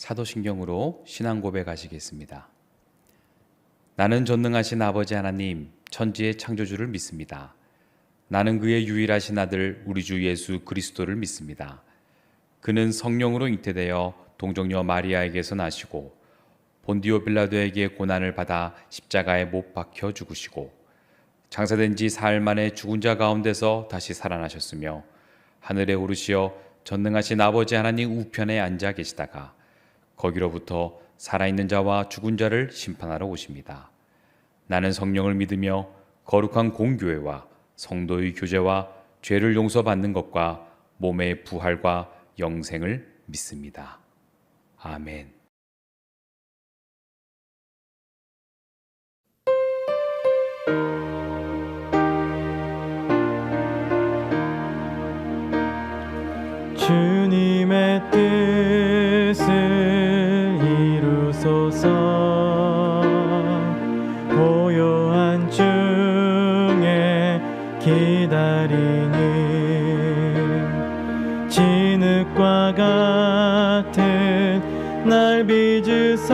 사도신경으로 신앙 고백하시겠습니다. 나는 전능하신 아버지 하나님, 천지의 창조주를 믿습니다. 나는 그의 유일하신 아들 우리 주 예수 그리스도를 믿습니다. 그는 성령으로 잉태되어 동정녀 마리아에게서 나시고 본디오 빌라도에게 고난을 받아 십자가에 못 박혀 죽으시고 장사된 지 사흘 만에 죽은 자 가운데서 다시 살아나셨으며 하늘에 오르시어 전능하신 아버지 하나님 우편에 앉아 계시다가 거기로부터 살아있는 자와 죽은 자를 심판하러 오십니다. 나는 성령을 믿으며 거룩한 공교회와 성도의 교제와 죄를 용서받는 것과 몸의 부활과 영생을 믿습니다. 아멘. 주님의 뜻을 이루소서. 고요한 중에 기다리니 진흙과 같은 날 빚으사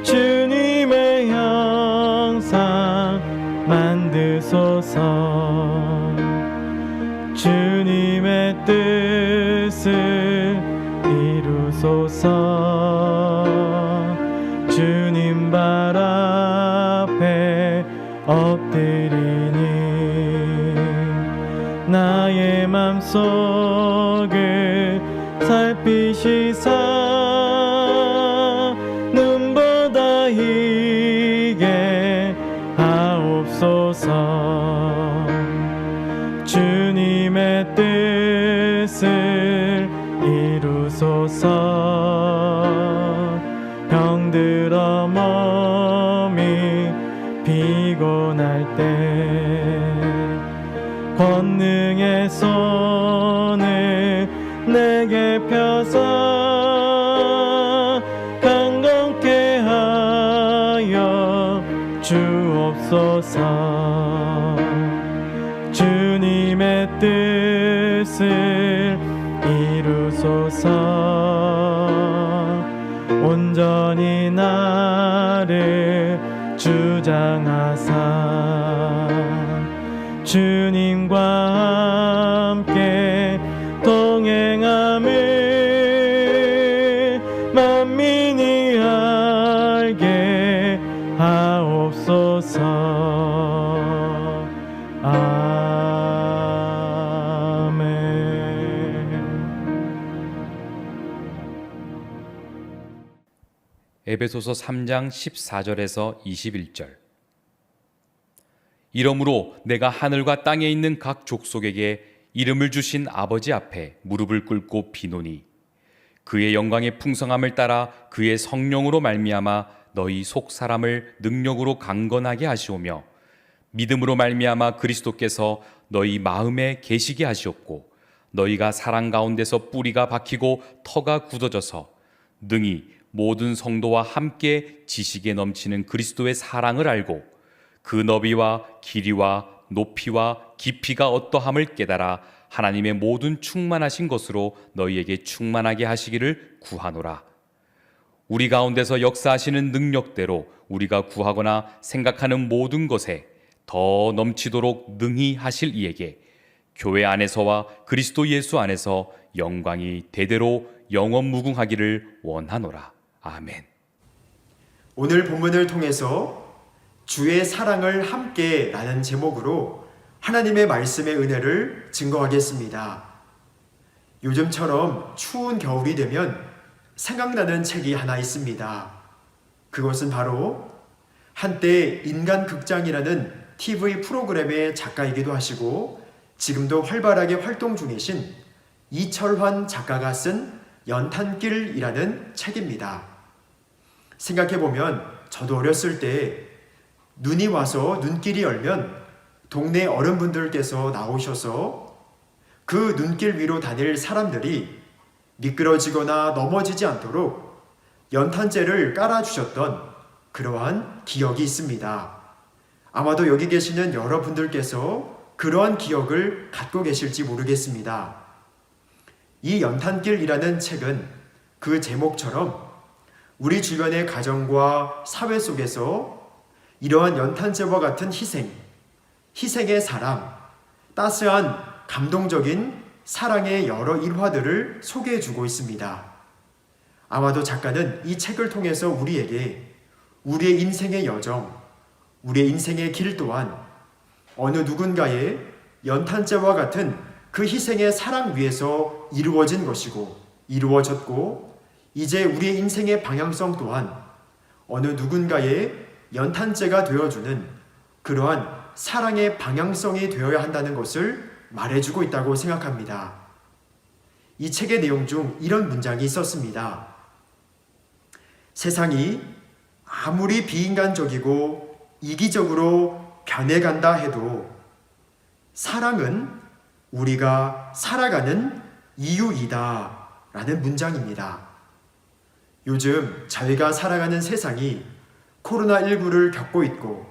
주님의 형상 만드소서. 주님의 뜻을 이루소서. 주님 발 앞에 엎드리니 나의 맘속을 살피시사 눈보다 희게 하옵소서. 주님의 뜻을 이루소서. 병들어 몸이 피곤할 때 권능의 손을 내게 펴사 강건케 하여 주옵소서. 주님의 뜻을 이루소서. 온전히 나를 주장하사 주님과 함께 동행함을 만민이 알게 하옵소서. 에베소서 3장 14절에서 21절. 이러므로 내가 하늘과 땅에 있는 각 족속에게 이름을 주신 아버지 앞에 무릎을 꿇고 비노니 그의 영광의 풍성함을 따라 그의 성령으로 말미암아 너희 속 사람을 능력으로 강건하게 하시오며 믿음으로 말미암아 그리스도께서 너희 마음에 계시게 하시옵고 너희가 사랑 가운데서 뿌리가 박히고 터가 굳어져서 능히 모든 성도와 함께 지식에 넘치는 그리스도의 사랑을 알고 그 너비와 길이와 높이와 깊이가 어떠함을 깨달아 하나님의 모든 충만하신 것으로 너희에게 충만하게 하시기를 구하노라. 우리 가운데서 역사하시는 능력대로 우리가 구하거나 생각하는 모든 것에 더 넘치도록 능히 하실 이에게 교회 안에서와 그리스도 예수 안에서 영광이 대대로 영원무궁하기를 원하노라. 아멘. 오늘 본문을 통해서 주의 사랑을 함께 라는 제목으로 하나님의 말씀의 은혜를 증거하겠습니다. 요즘처럼 추운 겨울이 되면 생각나는 책이 하나 있습니다. 그것은 바로 한때 인간극장이라는 TV 프로그램의 작가이기도 하시고 지금도 활발하게 활동 중이신 이철환 작가가 쓴 연탄길이라는 책입니다. 생각해보면 저도 어렸을 때 눈이 와서 눈길이 열면 동네 어른분들께서 나오셔서 그 눈길 위로 다닐 사람들이 미끄러지거나 넘어지지 않도록 연탄재를 깔아주셨던 그러한 기억이 있습니다. 아마도 여기 계시는 여러분들께서 그러한 기억을 갖고 계실지 모르겠습니다. 이 연탄길이라는 책은 그 제목처럼 우리 주변의 가정과 사회 속에서 이러한 연탄재와 같은 희생의 사랑, 따스한 감동적인 사랑의 여러 일화들을 소개해 주고 있습니다. 아마도 작가는 이 책을 통해서 우리에게 우리의 인생의 여정, 우리의 인생의 길 또한 어느 누군가의 연탄재와 같은 그 희생의 사랑 위에서 이루어진 것이고 이루어졌고, 이제 우리의 인생의 방향성 또한 어느 누군가의 연탄재가 되어주는 그러한 사랑의 방향성이 되어야 한다는 것을 말해주고 있다고 생각합니다. 이 책의 내용 중 이런 문장이 있었습니다. 세상이 아무리 비인간적이고 이기적으로 변해간다 해도 사랑은 우리가 살아가는 이유이다 라는 문장입니다. 요즘 저희가 살아가는 세상이 코로나19를 겪고 있고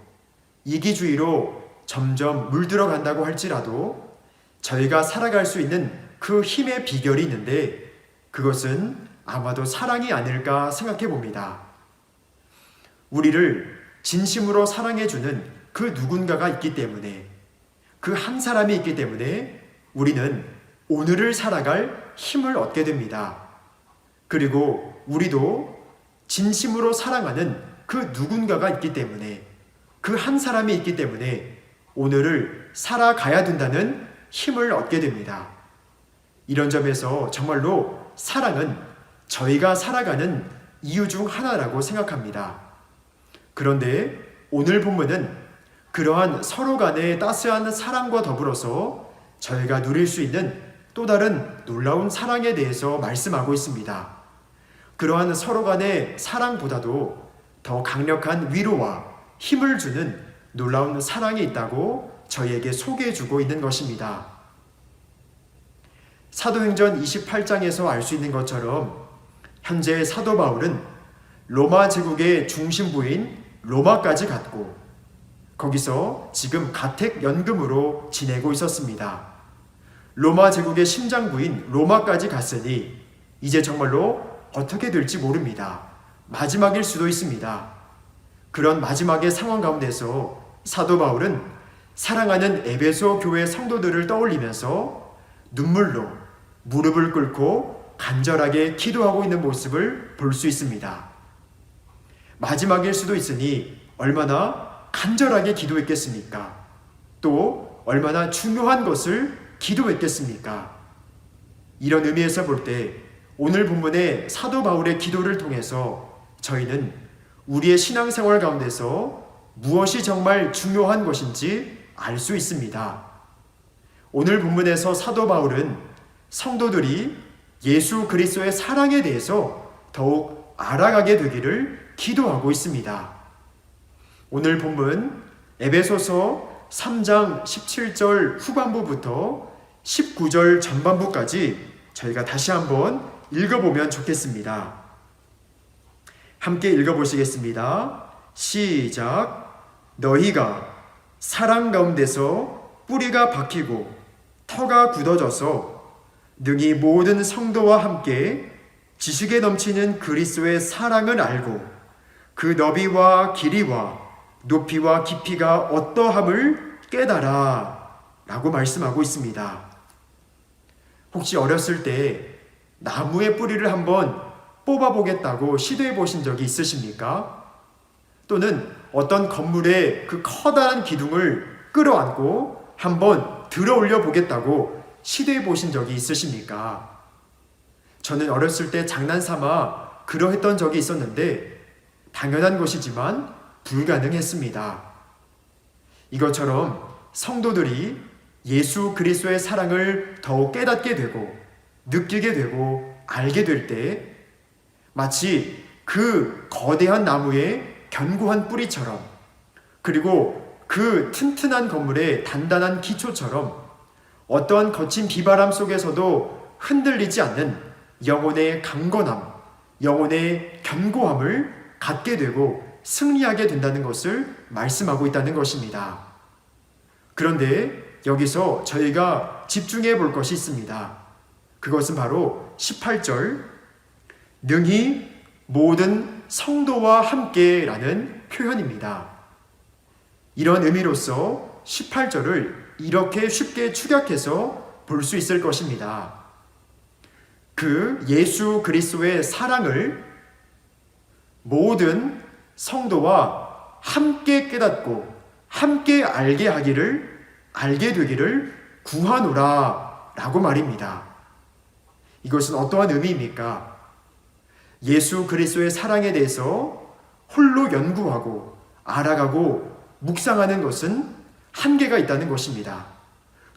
이기주의로 점점 물들어간다고 할지라도 저희가 살아갈 수 있는 그 힘의 비결이 있는데 그것은 아마도 사랑이 아닐까 생각해 봅니다. 우리를 진심으로 사랑해주는 그 누군가가 있기 때문에, 그 한 사람이 있기 때문에 우리는 오늘을 살아갈 힘을 얻게 됩니다. 그리고 우리도 진심으로 사랑하는 그 누군가가 있기 때문에, 그 한 사람이 있기 때문에 오늘을 살아가야 된다는 힘을 얻게 됩니다. 이런 점에서 정말로 사랑은 저희가 살아가는 이유 중 하나라고 생각합니다. 그런데 오늘 본문은 그러한 서로 간의 따스한 사랑과 더불어서 저희가 누릴 수 있는 또 다른 놀라운 사랑에 대해서 말씀하고 있습니다. 그러한 서로 간의 사랑보다도 더 강력한 위로와 힘을 주는 놀라운 사랑이 있다고 저희에게 소개해주고 있는 것입니다. 사도행전 28장에서 알 수 있는 것처럼 현재 사도 바울은 로마 제국의 중심부인 로마까지 갔고 거기서 지금 가택연금으로 지내고 있었습니다. 로마 제국의 심장부인 로마까지 갔으니 이제 정말로 어떻게 될지 모릅니다. 마지막일 수도 있습니다. 그런 마지막의 상황 가운데서 사도 바울은 사랑하는 에베소 교회 성도들을 떠올리면서 눈물로 무릎을 꿇고 간절하게 기도하고 있는 모습을 볼 수 있습니다. 마지막일 수도 있으니 얼마나 간절하게 기도했겠습니까? 또 얼마나 중요한 것을 기도했겠습니까? 이런 의미에서 볼 때 오늘 본문의 사도 바울의 기도를 통해서 저희는 우리의 신앙생활 가운데서 무엇이 정말 중요한 것인지 알 수 있습니다. 오늘 본문에서 사도 바울은 성도들이 예수 그리스도의 사랑에 대해서 더욱 알아가게 되기를 기도하고 있습니다. 오늘 본문 에베소서 3장 17절 후반부부터 19절 전반부까지 저희가 다시 한번 읽어보면 좋겠습니다. 함께 읽어보시겠습니다. 시작. 너희가 사랑 가운데서 뿌리가 박히고 터가 굳어져서 능히 모든 성도와 함께 지식에 넘치는 그리스도의 사랑을 알고 그 너비와 길이와 높이와 깊이가 어떠함을 깨달아 라고 말씀하고 있습니다. 혹시 어렸을 때 나무의 뿌리를 한번 뽑아보겠다고 시도해 보신 적이 있으십니까? 또는 어떤 건물의 그 커다란 기둥을 끌어안고 한번 들어 올려 보겠다고 시도해 보신 적이 있으십니까? 저는 어렸을 때 장난삼아 그러했던 적이 있었는데 당연한 것이지만 불가능했습니다. 이것처럼 성도들이 예수 그리스도의 사랑을 더욱 깨닫게 되고 느끼게 되고 알게 될 때 마치 그 거대한 나무의 견고한 뿌리처럼 그리고 그 튼튼한 건물의 단단한 기초처럼 어떠한 거친 비바람 속에서도 흔들리지 않는 영혼의 강건함, 영혼의 견고함을 갖게 되고 승리하게 된다는 것을 말씀하고 있다는 것입니다. 그런데 여기서 저희가 집중해 볼 것이 있습니다. 그것은 바로 18절 능히 모든 성도와 함께라는 표현입니다. 이런 의미로서 18절을 이렇게 쉽게 축약해서 볼 수 있을 것입니다. 그 예수 그리스도의 사랑을 모든 성도와 함께 깨닫고 함께 알게 되기를 구하노라 라고 말입니다. 이것은 어떠한 의미입니까? 예수 그리스도의 사랑에 대해서 홀로 연구하고 알아가고 묵상하는 것은 한계가 있다는 것입니다.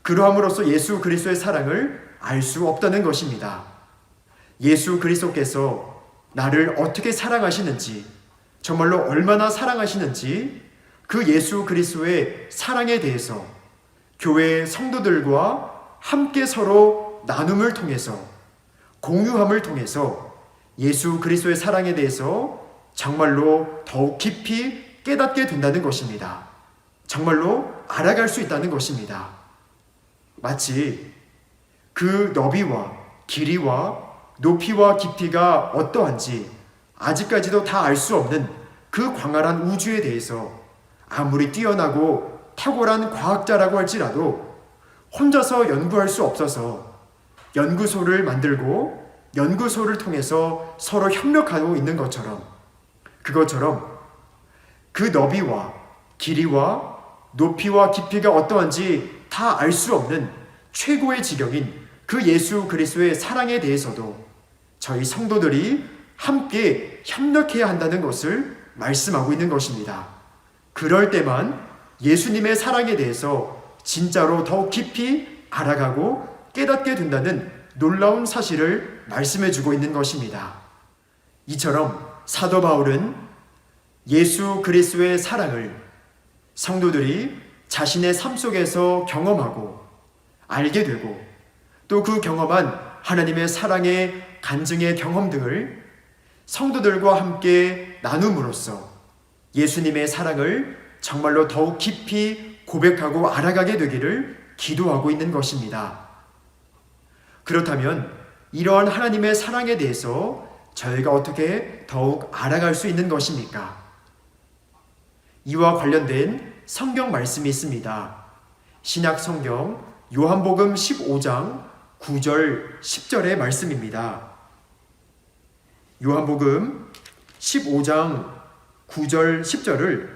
그러함으로써 예수 그리스도의 사랑을 알 수 없다는 것입니다. 예수 그리스도께서 나를 어떻게 사랑하시는지, 정말로 얼마나 사랑하시는지 그 예수 그리스도의 사랑에 대해서 교회 성도들과 함께 서로 나눔을 통해서, 공유함을 통해서 예수 그리스도의 사랑에 대해서 정말로 더욱 깊이 깨닫게 된다는 것입니다. 정말로 알아갈 수 있다는 것입니다. 마치 그 너비와 길이와 높이와 깊이가 어떠한지 아직까지도 다 알 수 없는 그 광활한 우주에 대해서 아무리 뛰어나고 탁월한 과학자라고 할지라도 혼자서 연구할 수 없어서 연구소를 만들고 연구소를 통해서 서로 협력하고 있는 것처럼, 그것처럼 그 너비와 길이와 높이와 깊이가 어떠한지 다 알 수 없는 최고의 지경인 그 예수 그리스도의 사랑에 대해서도 저희 성도들이 함께 협력해야 한다는 것을 말씀하고 있는 것입니다. 그럴 때만 예수님의 사랑에 대해서 진짜로 더욱 깊이 알아가고 깨닫게 된다는 놀라운 사실을 말씀해 주고 있는 것입니다. 이처럼 사도 바울은 예수 그리스도의 사랑을 성도들이 자신의 삶 속에서 경험하고 알게 되고 또 그 경험한 하나님의 사랑의 간증의 경험 등을 성도들과 함께 나눔으로써 예수님의 사랑을 정말로 더욱 깊이 고백하고 알아가게 되기를 기도하고 있는 것입니다. 그렇다면 이러한 하나님의 사랑에 대해서 저희가 어떻게 더욱 알아갈 수 있는 것입니까? 이와 관련된 성경 말씀이 있습니다. 신약 성경 요한복음 15장 9절 10절의 말씀입니다. 요한복음 15장 9절 10절을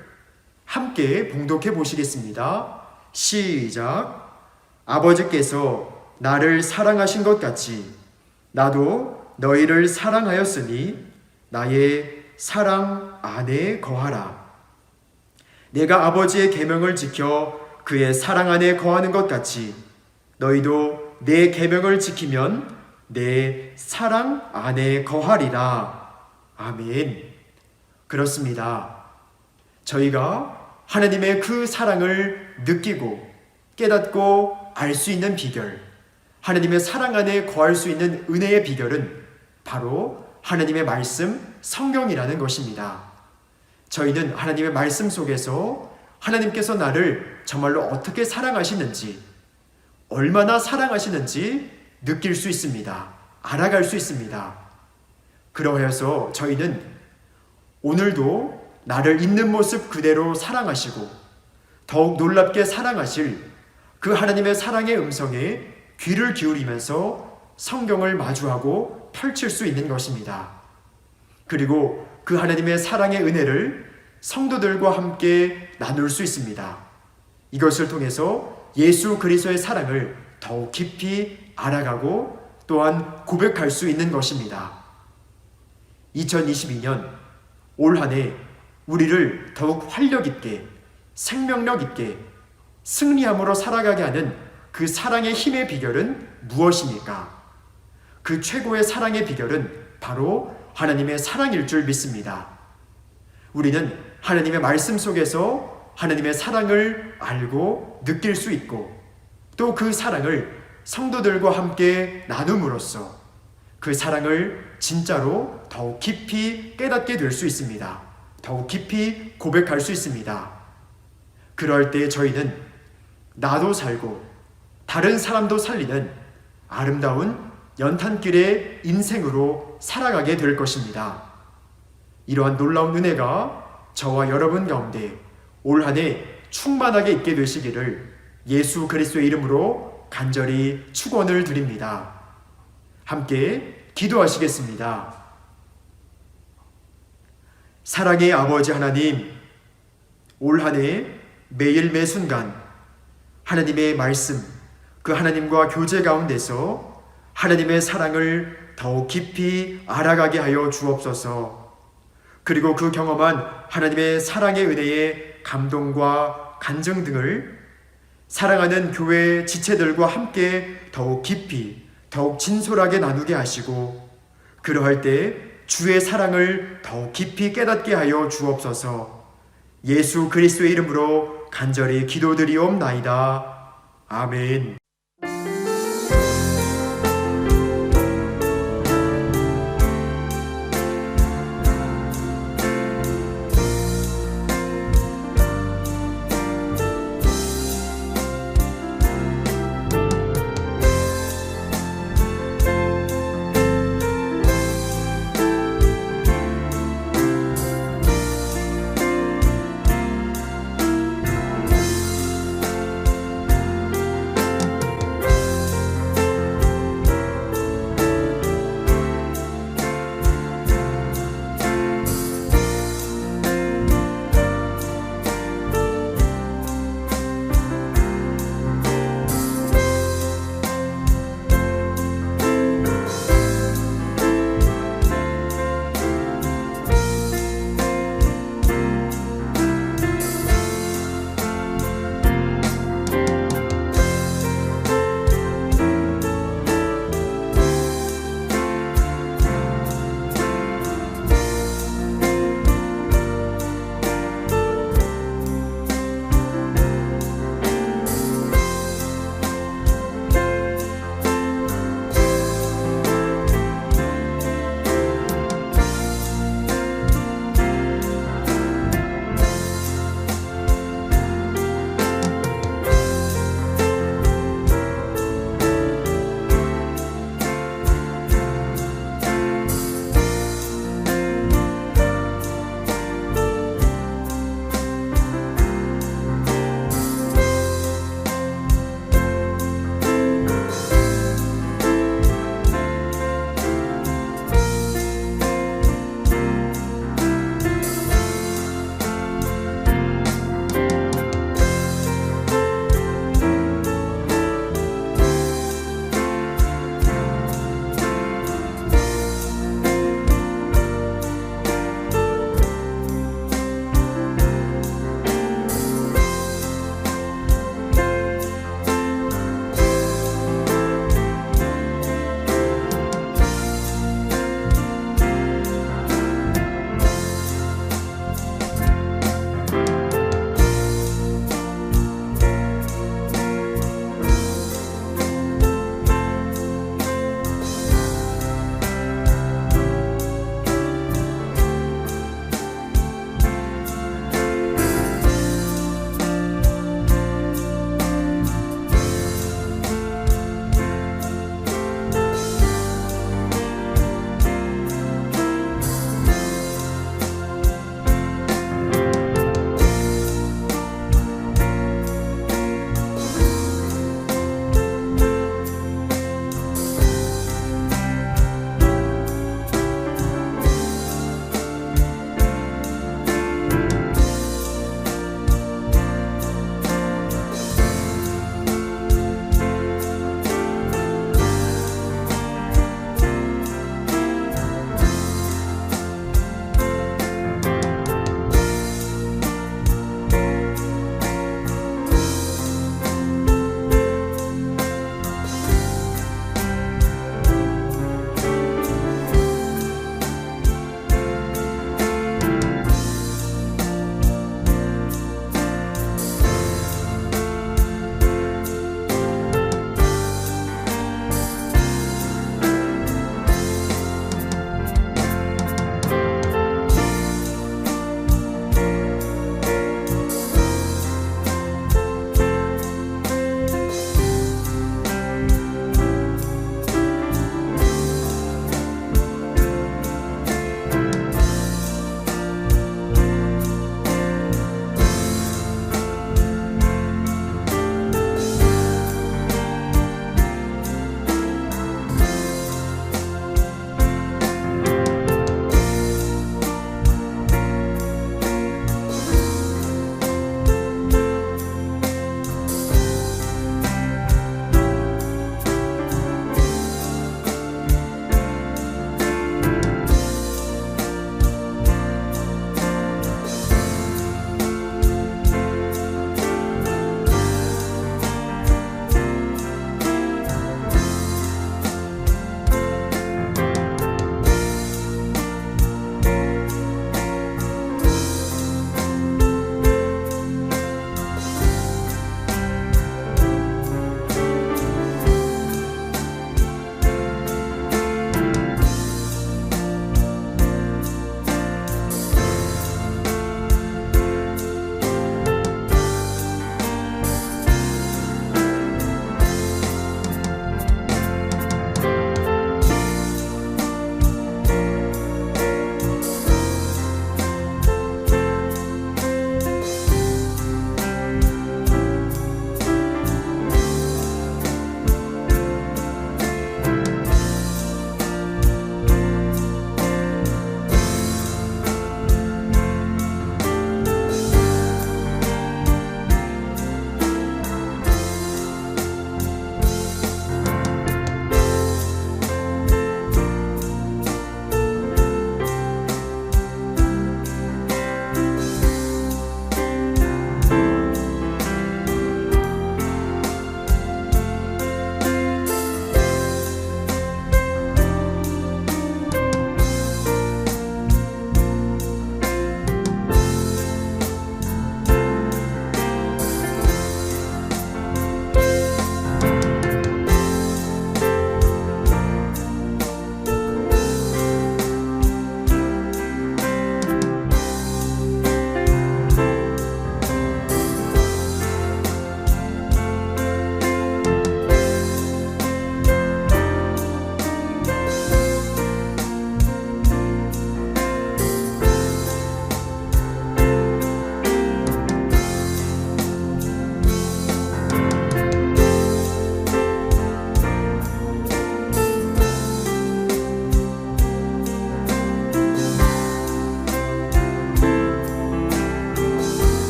함께 봉독해 보시겠습니다. 시작. 아버지께서 나를 사랑하신 것 같이 나도 너희를 사랑하였으니 나의 사랑 안에 거하라. 내가 아버지의 계명을 지켜 그의 사랑 안에 거하는 것 같이 너희도 내 계명을 지키면 내 사랑 안에 거하리라. 아멘. 그렇습니다. 저희가 하나님의 그 사랑을 느끼고 깨닫고 알 수 있는 비결, 하나님의 사랑 안에 거할 수 있는 은혜의 비결은 바로 하나님의 말씀, 성경이라는 것입니다. 저희는 하나님의 말씀 속에서 하나님께서 나를 정말로 어떻게 사랑하시는지, 얼마나 사랑하시는지 느낄 수 있습니다. 알아갈 수 있습니다. 그러해서 저희는 오늘도 나를 있는 모습 그대로 사랑하시고 더욱 놀랍게 사랑하실 그 하나님의 사랑의 음성에 귀를 기울이면서 성경을 마주하고 펼칠 수 있는 것입니다. 그리고 그 하나님의 사랑의 은혜를 성도들과 함께 나눌 수 있습니다. 이것을 통해서 예수 그리스도의 사랑을 더욱 깊이 알아가고 또한 고백할 수 있는 것입니다. 2022년 올 한 해 우리를 더욱 활력 있게, 생명력 있게, 승리함으로 살아가게 하는 그 사랑의 힘의 비결은 무엇입니까? 그 최고의 사랑의 비결은 바로 하나님의 사랑일 줄 믿습니다. 우리는 하나님의 말씀 속에서 하나님의 사랑을 알고 느낄 수 있고 또 그 사랑을 성도들과 함께 나눔으로써 그 사랑을 진짜로 더욱 깊이 깨닫게 될 수 있습니다. 더욱 깊이 고백할 수 있습니다. 그럴 때 저희는 나도 살고 다른 사람도 살리는 아름다운 연탄길의 인생으로 살아가게 될 것입니다. 이러한 놀라운 은혜가 저와 여러분 가운데 올 한 해 충만하게 있게 되시기를 예수 그리스도의 이름으로 간절히 축원을 드립니다. 함께 기도하시겠습니다. 사랑의 아버지 하나님, 올 한 해 매일 매순간 하나님의 말씀, 그 하나님과 교제 가운데서 하나님의 사랑을 더욱 깊이 알아가게 하여 주옵소서. 그리고 그 경험한 하나님의 사랑의 은혜의 감동과 간증 등을 사랑하는 교회 지체들과 함께 더욱 깊이, 더욱 진솔하게 나누게 하시고, 그러할 때 주의 사랑을 더욱 깊이 깨닫게 하여 주옵소서. 예수 그리스도의 이름으로 간절히 기도드리옵나이다. 아멘.